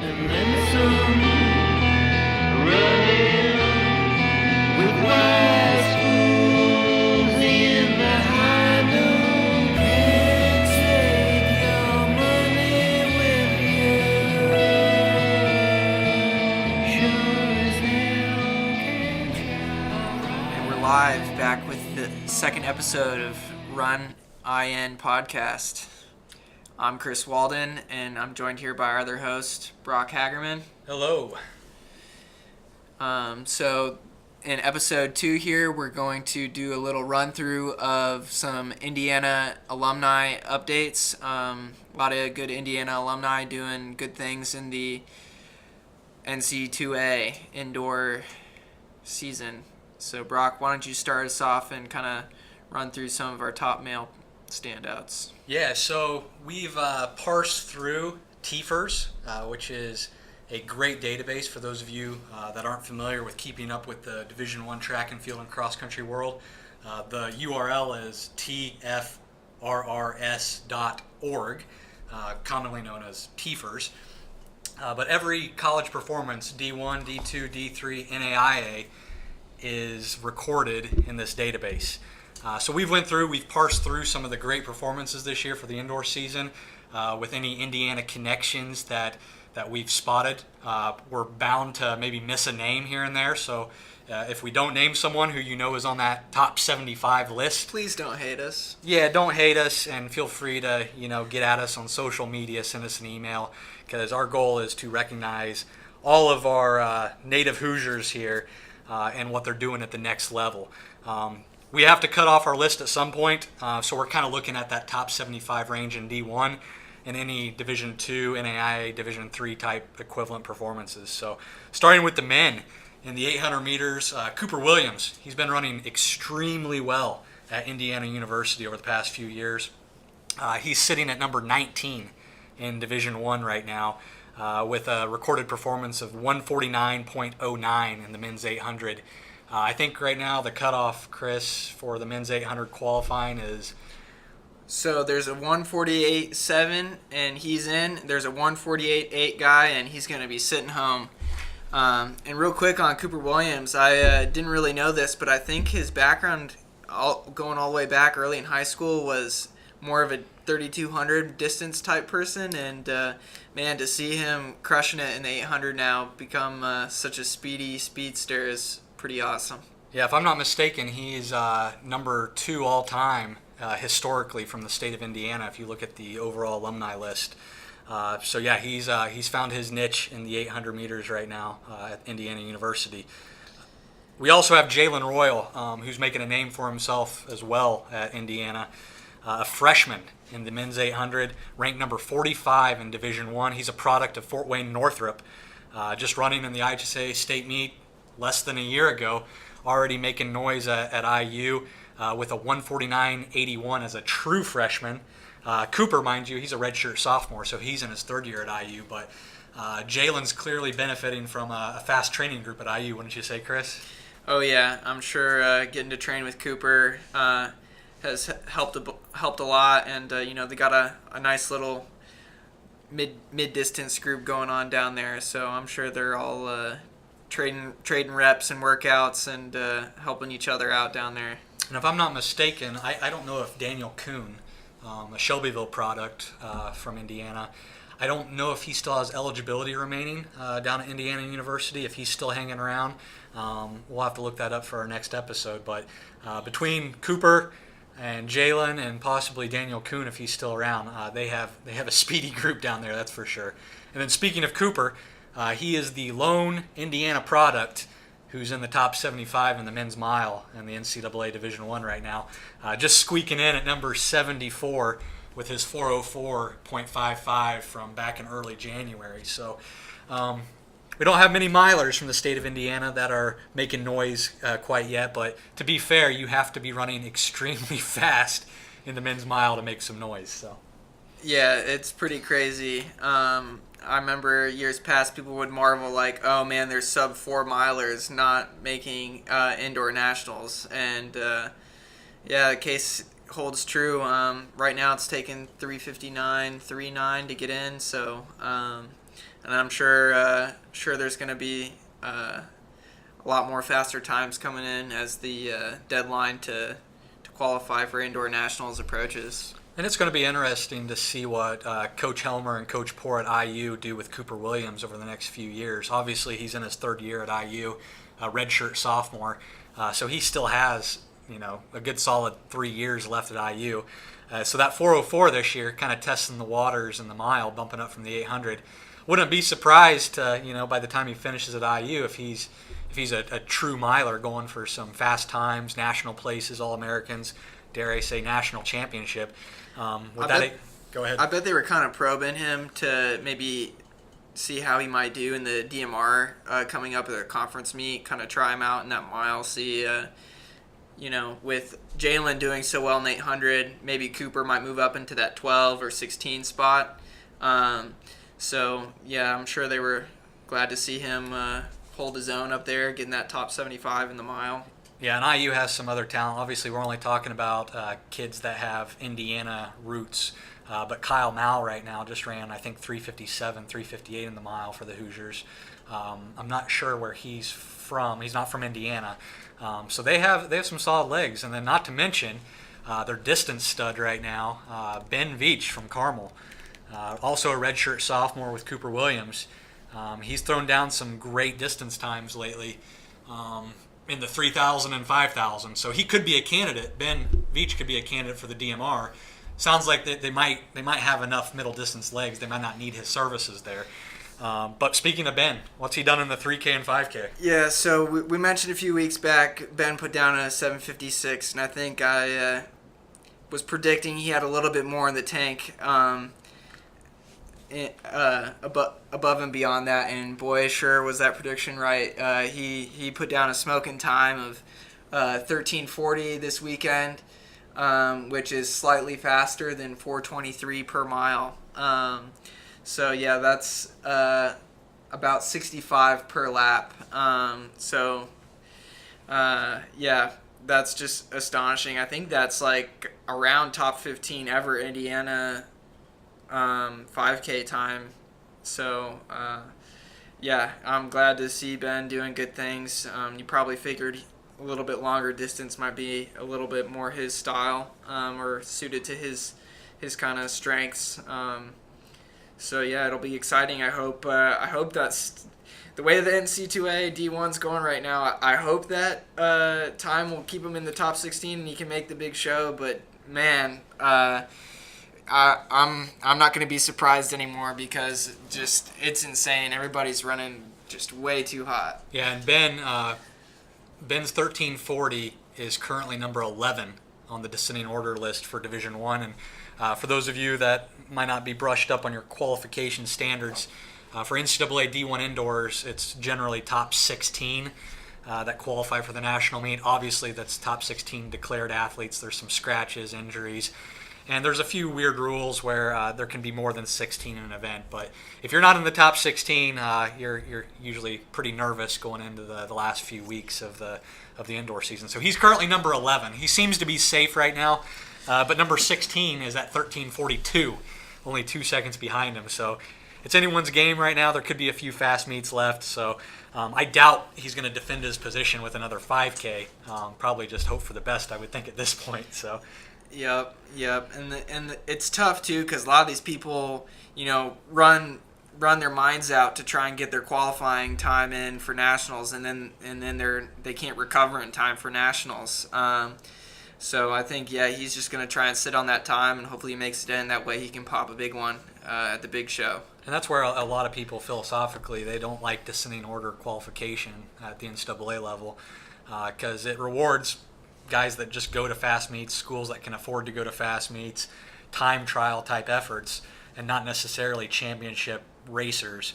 and then some. Running with wise fools in the high noon. Can't take your money with you. Sure as hell can try. And we're live back with the second episode of RunIN podcast. I'm Chris Walden, and I'm joined here by our other host, Brock Hagerman. Hello. So in episode 2 here, we're going to do a little run-through of some Indiana alumni updates. A lot of good Indiana alumni doing good things in the NC2A indoor season. So Brock, why don't you start us off and kind of run through some of our top male standouts? Yeah, so we've parsed through TFRS, which is a great database for those of you that aren't familiar with keeping up with the Division I track and field and cross country world. The URL is tfrrs.org, commonly known as TFRS. But every college performance, D1, D2, D3, NAIA, is recorded in this database. So we've parsed through some of the great performances this year for the indoor season with any Indiana connections that we've spotted. We're bound to maybe miss a name here and there, so if we don't name someone who you know is on that top 75 list, Please don't hate us. yeah, don't hate us, and feel free to get at us on social media, send us an email, because our goal is to recognize all of our native Hoosiers here and what they're doing at the next level. We have to cut off our list at some point, so we're kind of looking at that top 75 range in D1 and any Division II, NAIA, Division III type equivalent performances. So starting with the men in the 800 meters, Cooper Williams, he's been running extremely well at Indiana University over the past few years. He's sitting at number 19 in Division I right now with a recorded performance of 149.09 in the men's 800. I think right now the cutoff, Chris, for the men's 800 qualifying is... So there's a 148.7 and he's in. There's a 148.8 guy and he's going to be sitting home. And real quick on Cooper Williams, I didn't really know this, but I think his background going all the way back early in high school was more of a 3,200 distance type person. And man, to see him crushing it in the 800 now, become such a speedster is pretty awesome. Yeah, if I'm not mistaken, he's number 2 all time historically from the state of Indiana. If you look at the overall alumni list, so yeah, he's found his niche in the 800 meters right now at Indiana University. We also have Jalen Royal, who's making a name for himself as well at Indiana. A freshman in the men's 800, ranked number 45 in Division I. He's a product of Fort Wayne Northrop, just running in the IHSA state meet less than a year ago, already making noise at IU with a 149.81 as a true freshman. Cooper, mind you, he's a redshirt sophomore, so he's in his third year at IU, but Jalen's clearly benefiting from a fast training group at IU, wouldn't you say, Chris? Oh yeah, I'm sure getting to train with Cooper has helped a lot, and they got a nice little mid distance group going on down there, so I'm sure they're all trading reps and workouts and helping each other out down there. And if I'm not mistaken, I don't know if Daniel Kuhn, a Shelbyville product from Indiana, I don't know if he still has eligibility remaining down at Indiana University, if he's still hanging around. We'll have to look that up for our next episode. But between Cooper and Jalen and possibly Daniel Kuhn, if he's still around, they have a speedy group down there, that's for sure. And then speaking of Cooper, he is the lone Indiana product who's in the top 75 in the men's mile in the NCAA Division I right now, just squeaking in at number 74 with his 404.55 from back in early January. So we don't have many milers from the state of Indiana that are making noise quite yet, but to be fair, you have to be running extremely fast in the men's mile to make some noise. So Yeah, it's pretty crazy. I remember years past people would marvel like, oh man, there's sub 4 milers not making indoor nationals. And yeah, the case holds true. Right now it's taken 3:59.39 to get in. So and I'm sure there's going to be a lot more faster times coming in as the deadline to qualify for indoor nationals approaches. And it's going to be interesting to see what Coach Helmer and Coach Poor at IU do with Cooper Williams over the next few years. Obviously, he's in his third year at IU, a redshirt sophomore, so he still has a good solid 3 years left at IU. So that 404 this year, kind of testing the waters in the mile, bumping up from the 800. Wouldn't be surprised, by the time he finishes at IU, if he's a true miler going for some fast times, national places, All-Americans, dare I say national championship. Go ahead. I bet they were kind of probing him to maybe see how he might do in the DMR coming up at a conference meet, kind of try him out in that mile, see, with Jalen doing so well in the 800, maybe Cooper might move up into that 12 or 16 spot. So, yeah, I'm sure they were glad to see him hold his own up there, getting that top 75 in the mile. Yeah, and IU has some other talent. Obviously, we're only talking about kids that have Indiana roots. But Kyle Mao right now just ran, I think, 357, 358 in the mile for the Hoosiers. I'm not sure where he's from. He's not from Indiana. So they have some solid legs. And then not to mention their distance stud right now, Ben Veach from Carmel. Also a redshirt sophomore with Cooper Williams. He's thrown down some great distance times lately in the 3,000 and 5,000. So he could be a candidate. Ben Veach could be a candidate for the DMR. Sounds like they might have enough middle distance legs. They might not need his services there. But speaking of Ben, what's he done in the 3K and 5K? Yeah, so we mentioned a few weeks back, Ben put down a 756, and I think I was predicting he had a little bit more in the tank above and beyond that, and boy, sure was that prediction right. He put down a smoking time of 13:40 this weekend, which is slightly faster than 4:23 per mile. So yeah, that's about 65 per lap. Yeah, that's just astonishing. I think that's like around top 15 ever Indiana 5K time. So yeah, I'm glad to see Ben doing good things. You probably figured a little bit longer distance might be a little bit more his style, or suited to his kind of strengths. So yeah, it'll be exciting. I hope that's the way the NC2A D1's going right now. I hope that time will keep him in the top 16 and he can make the big show. But man, I'm not going to be surprised anymore because just it's insane. Everybody's running just way too hot. Yeah, and Ben's 1340 is currently number 11 on the descending order list for Division I. And for those of you that might not be brushed up on your qualification standards, for NCAA D1 indoors, it's generally top 16 that qualify for the national meet. Obviously, that's top 16 declared athletes. There's some scratches, injuries, and there's a few weird rules where there can be more than 16 in an event. But if you're not in the top 16, you're usually pretty nervous going into the last few weeks of the indoor season. So he's currently number 11. He seems to be safe right now, but number 16 is at 13:42, only 2 seconds behind him. So it's anyone's game right now. There could be a few fast meets left. So I doubt he's going to defend his position with another 5K. Probably just hope for the best, I would think, at this point. So. Yep, and it's tough too because a lot of these people, run their minds out to try and get their qualifying time in for nationals, and then they can't recover in time for nationals. So I think he's just gonna try and sit on that time, and hopefully he makes it in. That way he can pop a big one at the big show. And that's where a lot of people philosophically they don't like descending order qualification at the NCAA level because it rewards guys that just go to fast meets, schools that can afford to go to fast meets, time trial type efforts, and not necessarily championship racers,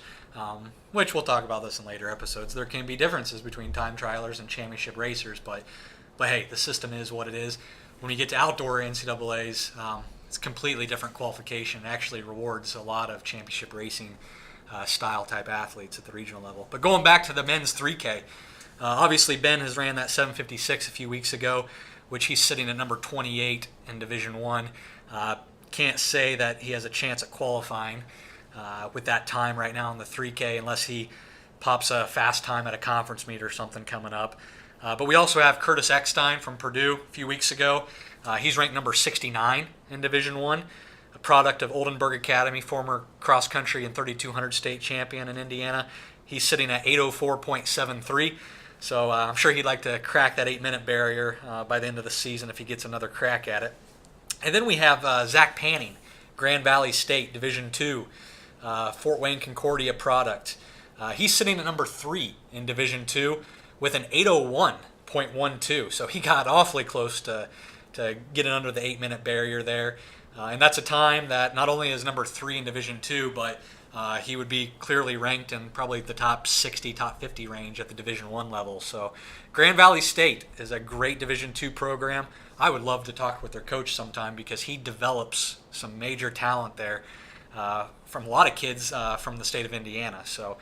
which we'll talk about this in later episodes. There can be differences between time trialers and championship racers, but hey, the system is what it is. When you get to outdoor NCAAs, it's a completely different qualification. It actually rewards a lot of championship racing style type athletes at the regional level. But going back to the men's 3K, obviously, Ben has ran that 756 a few weeks ago, which he's sitting at number 28 in Division I. Can't say that he has a chance at qualifying. with that time right now in the 3K, unless he pops a fast time at a conference meet or something coming up. But we also have Curtis Eckstein from Purdue a few weeks ago. He's ranked number 69 in Division I, a product of Oldenburg Academy, former cross country and 3200 state champion in Indiana. He's sitting at 8:04.73. So I'm sure he'd like to crack that 8-minute barrier by the end of the season if he gets another crack at it. And then we have Zach Panning, Grand Valley State, Division II, Fort Wayne Concordia product. He's sitting at number 3 in Division II with an 8:01.12. So he got awfully close to getting under the 8-minute barrier there. And that's a time that not only is number 3 in Division II, but he would be clearly ranked in probably the top 60, top 50 range at the Division I level. So Grand Valley State is a great Division II program. I would love to talk with their coach sometime because he develops some major talent there from a lot of kids from the state of Indiana. So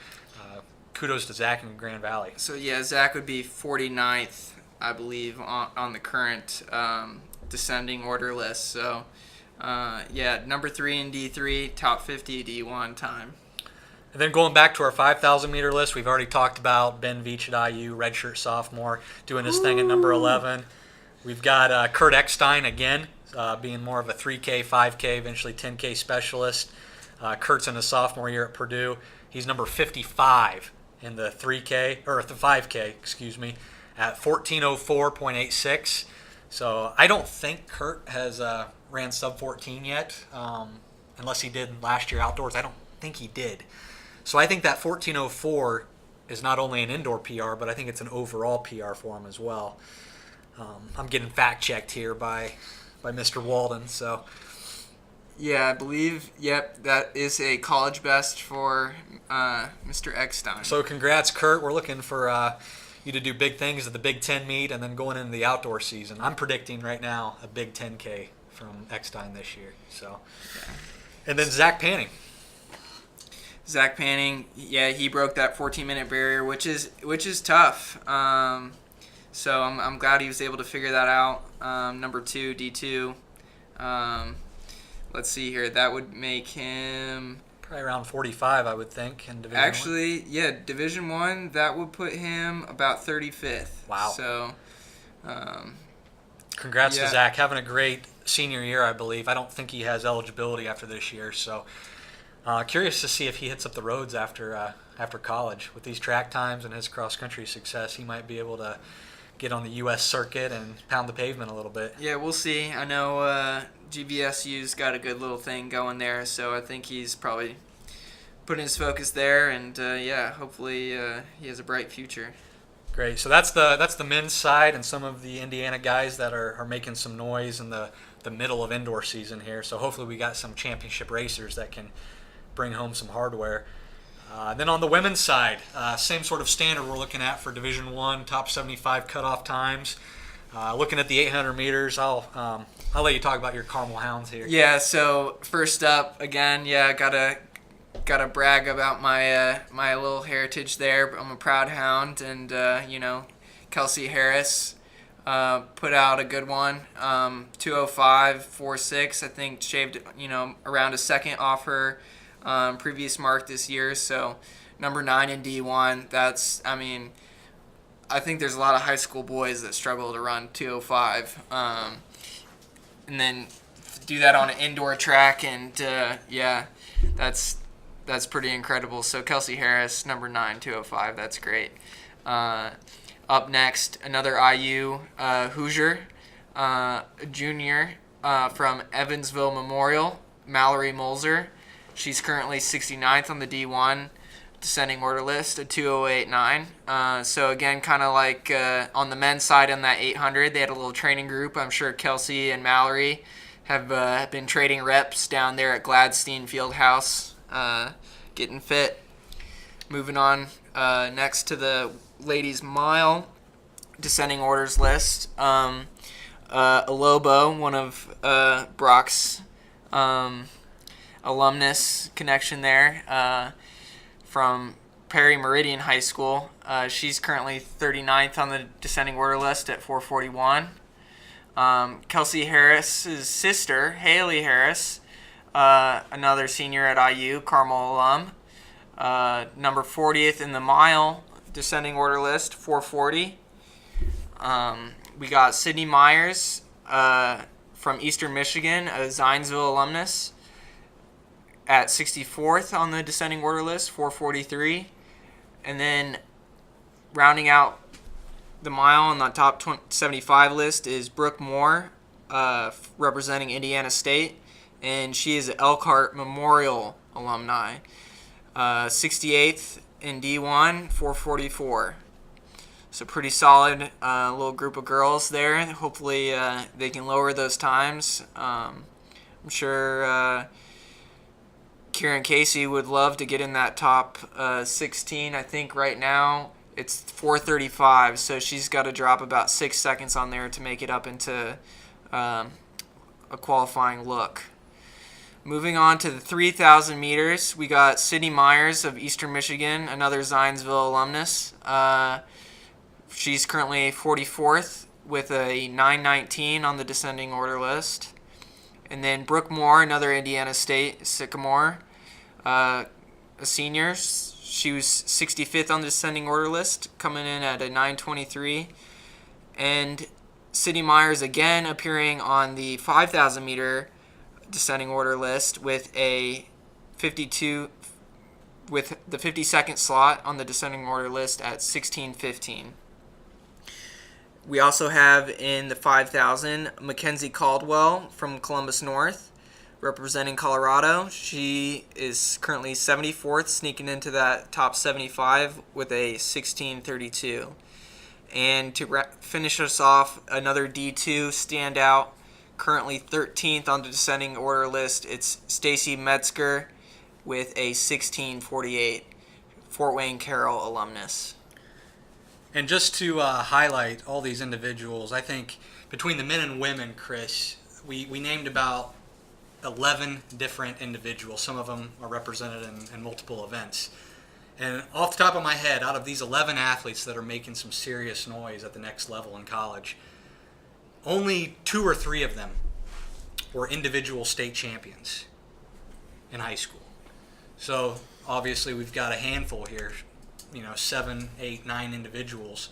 kudos to Zach and Grand Valley. So yeah, Zach would be 49th, I believe, on the current descending order list. So yeah, number 3 in D3, top 50 D1 time. And then going back to our 5,000 meter list, we've already talked about Ben Veach at IU, redshirt sophomore, doing his thing at number 11. We've got Kurt Eckstein again, being more of a 3K, 5K, eventually 10K specialist. Kurt's in his sophomore year at Purdue. He's number 55 in the 3K, or the 5K, excuse me, at 14:04.86. So I don't think Kurt has ran sub 14 yet, unless he did last year outdoors. I don't think he did. So I think that 14:04 is not only an indoor PR, but I think it's an overall PR for him as well. I'm getting fact checked here by Mr. Walden. So yeah, I believe, yep, that is a college best for Mr. Eckstein. So congrats, Kurt. We're looking for you to do big things at the Big Ten meet and then going into the outdoor season. I'm predicting right now a big 10K from Eckstein this year. So, yeah. And then Zach Panning. Zach Panning, yeah, he broke that 14-minute barrier, which is tough. So I'm glad he was able to figure that out. Number 2, D2. Let's see here. That would make him Probably around 45, I would think, in Division actually, yeah, Division I. That would put him about 35th. Wow. So, congrats yeah. to Zach, having a great senior year, I believe. I don't think he has eligibility after this year, so curious to see if he hits up the roads after college. With these track times and his cross-country success, he might be able to get on the U.S. circuit and pound the pavement a little bit. Yeah, we'll see. I know GVSU's got a good little thing going there, so I think he's probably putting his focus there, and yeah, hopefully he has a bright future. Great. So that's the men's side and some of the Indiana guys that are making some noise in the middle of indoor season here. So hopefully we got some championship racers that can bring home some hardware. Then on the women's side, same sort of standard we're looking at for Division I, top 75 cutoff times. Looking at the 800 meters, I'll let you talk about your Carmel Hounds here. Yeah, so first up, again, yeah, gotta brag about my my little heritage there. I'm a proud hound, and you know, Kelsey Harris put out a good one, 205.46. I think shaved, you know, around a second off her previous mark this year. So number 9 in D1. That's, I mean, I think there's a lot of high school boys that struggle to run 205, and then do that on an indoor track, and yeah, that's pretty incredible. So Kelsey Harris, number 9, 205. That's great. Up next, another IU Hoosier, junior from Evansville Memorial, Mallory Molzer. She's currently 69th on the D1 descending order list, a 208.9. So again, kind of like on the men's side on that 800, they had a little training group. I'm sure Kelsey and Mallory have been trading reps down there at Gladstein Fieldhouse, getting fit. Moving on next to the ladies' mile descending orders list. Alobo, one of Brock's alumnus connection there, from Perry Meridian High School. She's currently 39th on the descending order list at 441. Kelsey Harris's sister, Haley Harris, another senior at IU, Carmel alum. Number 40th in the mile descending order list, 440. We got Sydney Myers from Eastern Michigan, a Zionsville alumnus, at 64th on the descending order list, 443. And then rounding out the mile on the top 75 list is Brooke Moore, representing Indiana State, and she is an Elkhart Memorial alumni. 68th in D1, 444. So pretty solid little group of girls there. Hopefully they can lower those times. I'm sure Kieran Casey would love to get in that top 16. I think right now it's 4:35, so she's got to drop about 6 seconds on there to make it up into a qualifying look. Moving on to the 3,000 meters, we got Sydney Myers of Eastern Michigan, another Zionsville alumnus. She's currently 44th with a 9:19 on the descending order list. And then Brooke Moore, another Indiana State Sycamore, a senior. She was 65th on the descending order list, coming in at a 9:23. And Sydney Myers again appearing on the 5,000 meter descending order list with a 52, with the 52nd slot on the descending order list at 16:15. We also have in the 5,000 Mackenzie Caldwell from Columbus North, representing Colorado. She is currently 74th, sneaking into that top 75 with a 16:32. And to finish us off, another D2 standout, currently 13th on the descending order list. It's Stacy Metzger with a 16:48, Fort Wayne Carroll alumnus. And just to highlight all these individuals, I think between the men and women, Chris, we named about 11 different individuals. Some of them are represented in multiple events. And off the top of my head, out of these 11 athletes that are making some serious noise at the next level in college, only 2 or 3 of them were individual state champions in high school. So obviously we've got a handful here, 7, 8, 9 individuals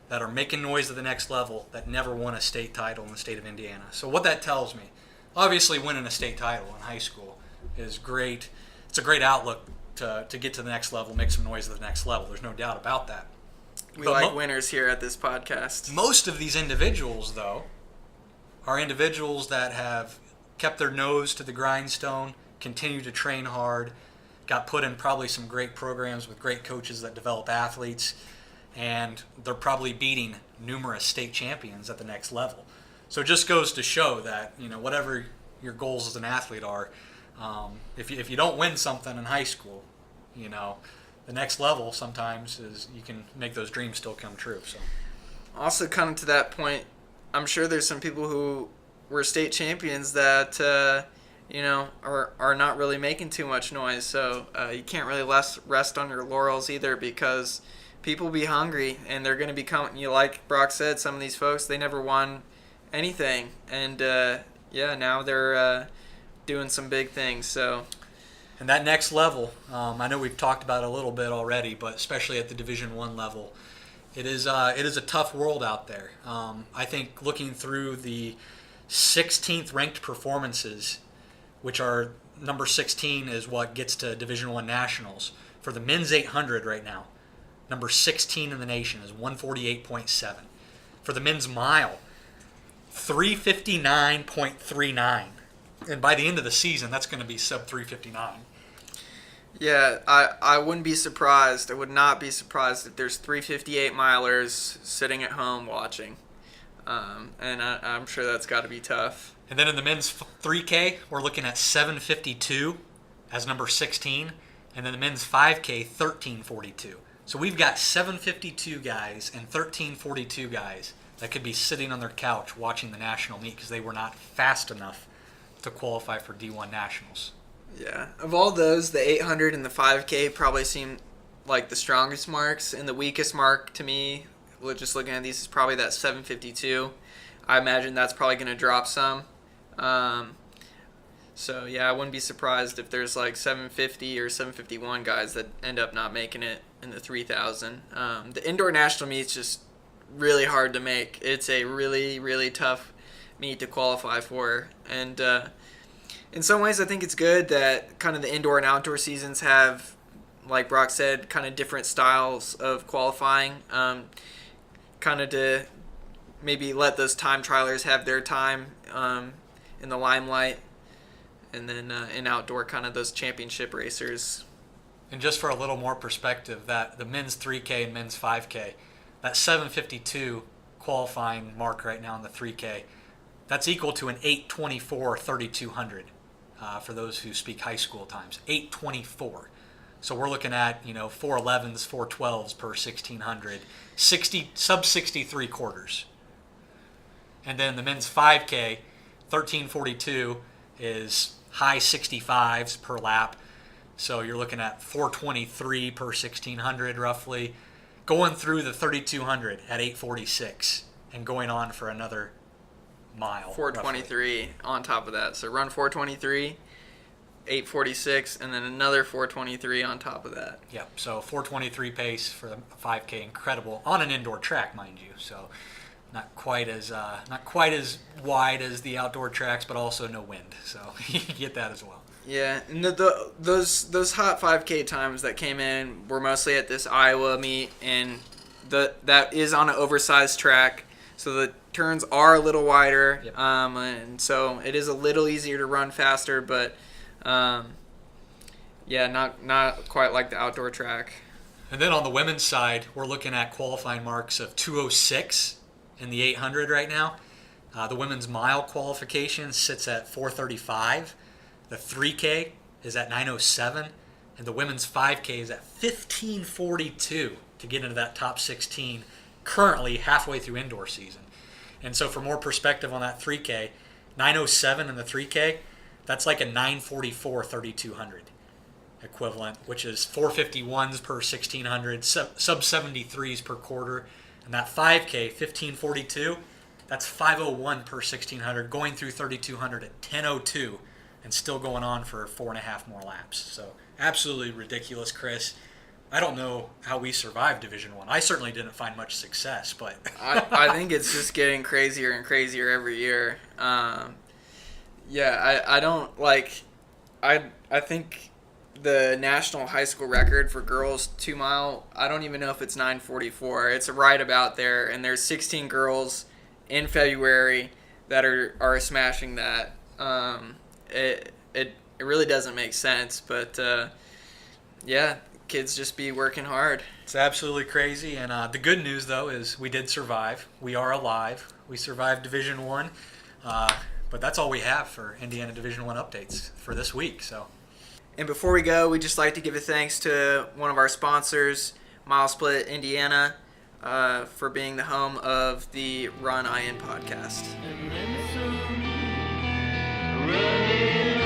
that are making noise at the next level that never won a state title in the state of Indiana. So what that tells me, obviously winning a state title in high school is great. It's a great outlook to get to the next level, make some noise at the next level. There's no doubt about that. We like winners here at this podcast. Most of these individuals, though, are individuals that have kept their nose to the grindstone, continue to train hard, got put in probably some great programs with great coaches that develop athletes, and they're probably beating numerous state champions at the next level. So it just goes to show that, whatever your goals as an athlete are, if you don't win something in high school, the next level sometimes is you can make those dreams still come true. So, also coming to that point, I'm sure there's some people who were state champions that are not really making too much noise. So you can't really rest on your laurels either, because people be hungry and they're going to become. Like Brock said, some of these folks, they never won anything, and now they're doing some big things. So. And that next level, I know we've talked about it a little bit already, but especially at the Division I level, it is a tough world out there. I think looking through the 16th ranked performances, which are number 16 is what gets to Division I Nationals. For the men's 800 right now, number 16 in the nation is 148.7. For the men's mile, 359.39. And by the end of the season, that's going to be sub 359. Yeah, I wouldn't be surprised. I would not be surprised if there's 358 milers sitting at home watching. And I'm sure that's got to be tough. And then in the men's 3K, we're looking at 752 as number 16. And then the men's 5K, 1342. So we've got 752 guys and 1342 guys that could be sitting on their couch watching the national meet because they were not fast enough to qualify for D1 Nationals. Yeah. Of all those, the 800 and the 5K probably seem like the strongest marks, and the weakest mark to me, just looking at these, is probably that 752. I imagine that's probably going to drop some. So yeah, I wouldn't be surprised if there's like 750 or 751 guys that end up not making it in the 3,000. The indoor national meet's just really hard to make. It's a really, really tough meet to qualify for. And in some ways, I think it's good that kind of the indoor and outdoor seasons have, like Brock said, kind of different styles of qualifying, kind of to maybe let those time trialers have their time in the limelight. And then in outdoor, kind of those championship racers. And just for a little more perspective, that the men's 3K and men's 5K, that 752 qualifying mark right now in the 3K, that's equal to an 8:24 3200 for those who speak high school times. 8:24. So we're looking at 411s, 412s per 1600, sub 63 quarters. And then the men's 5K, 1342 is high 65s per lap. So you're looking at 423 per 1600 roughly, going through the 3200 at 846 and going on for another mile. 423 roughly. On top of that. So run 423, 846, and then another 423 on top of that. Yep. So 423 pace for the 5K, incredible on an indoor track, mind you. So not quite as wide as the outdoor tracks, but also no wind. So you get that as well. Yeah, and those hot 5K times that came in were mostly at this Iowa meet, and that is on an oversized track, so the turns are a little wider, Yep. And so it is a little easier to run faster, but yeah, not quite like the outdoor track. And then on the women's side, we're looking at qualifying marks of 206 in the 800 right now. The women's mile qualification sits at 435. The 3K is at 907. And the women's 5K is at 1542 to get into that top 16, currently halfway through indoor season. And so for more perspective on that 3K, 907 in the 3K, that's like a 944 3200 equivalent, which is 451s per 1600, sub 73s per quarter. And that 5K, 1542, that's 501 per 1600, going through 3200 at 1002 and still going on for 4.5 more laps. So absolutely ridiculous, Chris. I don't know how we survived Division One. I certainly didn't find much success, but I think it's just getting crazier and crazier every year. Yeah, I don't like. I think the national high school record for girls 2 mile, I don't even know if it's 9:44. It's right about there, and there's 16 girls in February that are smashing that. It really doesn't make sense, but yeah, kids just be working hard. it's absolutely crazy. And the good news, though, is we did survive. We are alive. We survived Division One, but that's all we have for Indiana Division One updates for this week. So. And before we go, we'd just like to give a thanks to one of our sponsors, MileSplit Indiana, for being the home of the RunIN podcast. And then some running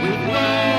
with wild